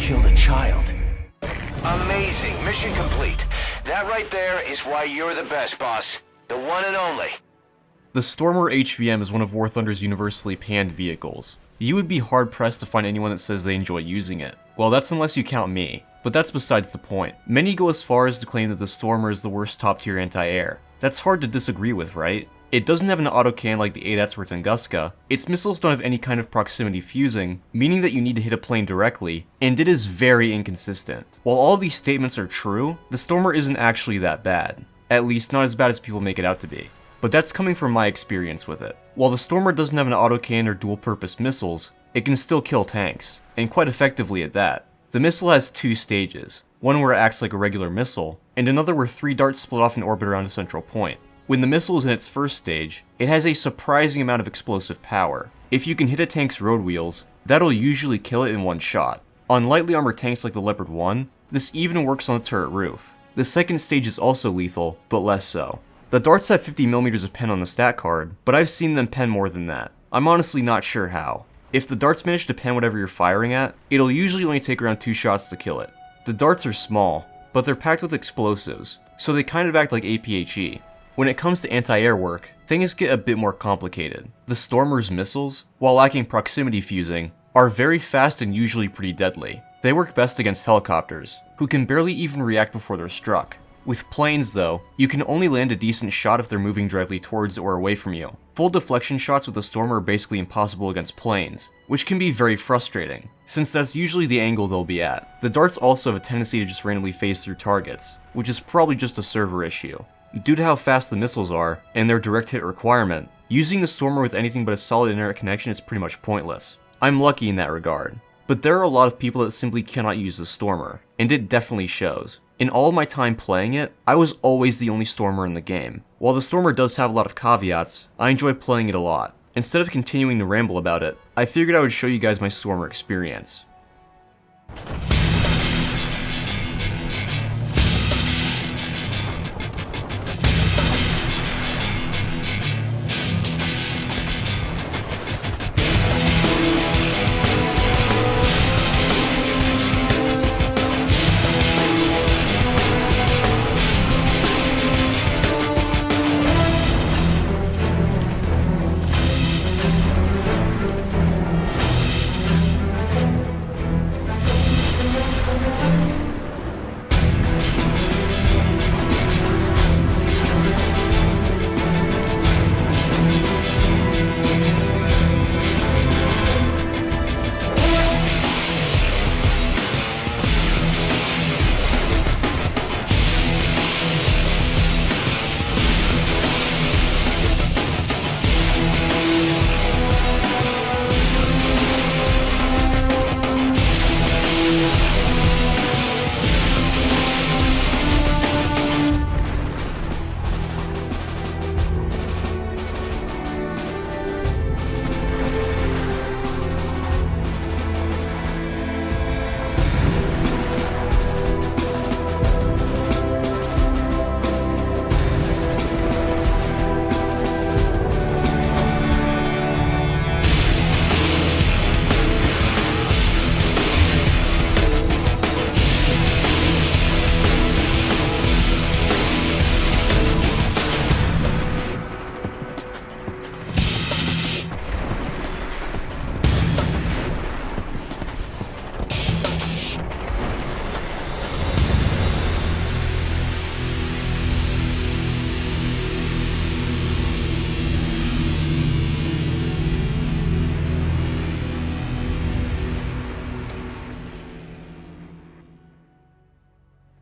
killed a child. Amazing. Mission complete. That right there is why you're the best, boss. The one and only. The Stormer HVM is one of War Thunder's universally panned vehicles. You would be hard-pressed to find anyone that says they enjoy using it. Well, that's unless you count me, but that's besides the point. Many go as far as to claim that the Stormer is the worst top-tier anti-air. That's hard to disagree with, right? It doesn't have an autocannon like the ADATs or Tunguska, its missiles don't have any kind of proximity fusing, meaning that you need to hit a plane directly, and it is very inconsistent. While all of these statements are true, the Stormer isn't actually that bad. At least not as bad as people make it out to be. But that's coming from my experience with it. While the Stormer doesn't have an autocannon or dual-purpose missiles, it can still kill tanks, and quite effectively at that. The missile has two stages, one where it acts like a regular missile, and another where 3 darts split off in orbit around a central point. When the missile is in its first stage, it has a surprising amount of explosive power. If you can hit a tank's road wheels, that'll usually kill it in one shot. On lightly armored tanks like the Leopard 1, this even works on the turret roof. The second stage is also lethal, but less so. The darts have 50mm of pen on the stat card, but I've seen them pen more than that. I'm honestly not sure how. If the darts manage to pen whatever you're firing at, it'll usually only take around 2 shots to kill it. The darts are small, but they're packed with explosives, so they kind of act like APHE. When it comes to anti-air work, things get a bit more complicated. The Stormer's missiles, while lacking proximity fusing, are very fast and usually pretty deadly. They work best against helicopters, who can barely even react before they're struck. With planes though, you can only land a decent shot if they're moving directly towards or away from you. Full deflection shots with the Stormer are basically impossible against planes, which can be very frustrating, since that's usually the angle they'll be at. The darts also have a tendency to just randomly phase through targets, which is probably just a server issue. Due to how fast the missiles are, and their direct hit requirement, using the Stormer with anything but a solid internet connection is pretty much pointless. I'm lucky in that regard. But there are a lot of people that simply cannot use the Stormer, and it definitely shows. In all of my time playing it, I was always the only Stormer in the game. While the Stormer does have a lot of caveats, I enjoy playing it a lot. Instead of continuing to ramble about it, I figured I would show you guys my Stormer experience.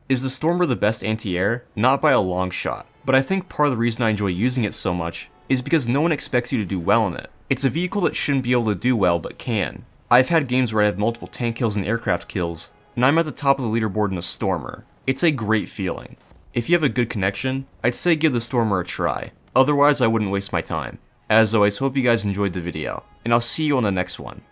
Is the Stormer the best anti-air? Not by a long shot, but I think part of the reason I enjoy using it so much is because no one expects you to do well in it. It's a vehicle that shouldn't be able to do well, but can. I've had games where I have multiple tank kills and aircraft kills, and I'm at the top of the leaderboard in the Stormer. It's a great feeling. If you have a good connection, I'd say give the Stormer a try. Otherwise, I wouldn't waste my time. As always, hope you guys enjoyed the video, and I'll see you on the next one.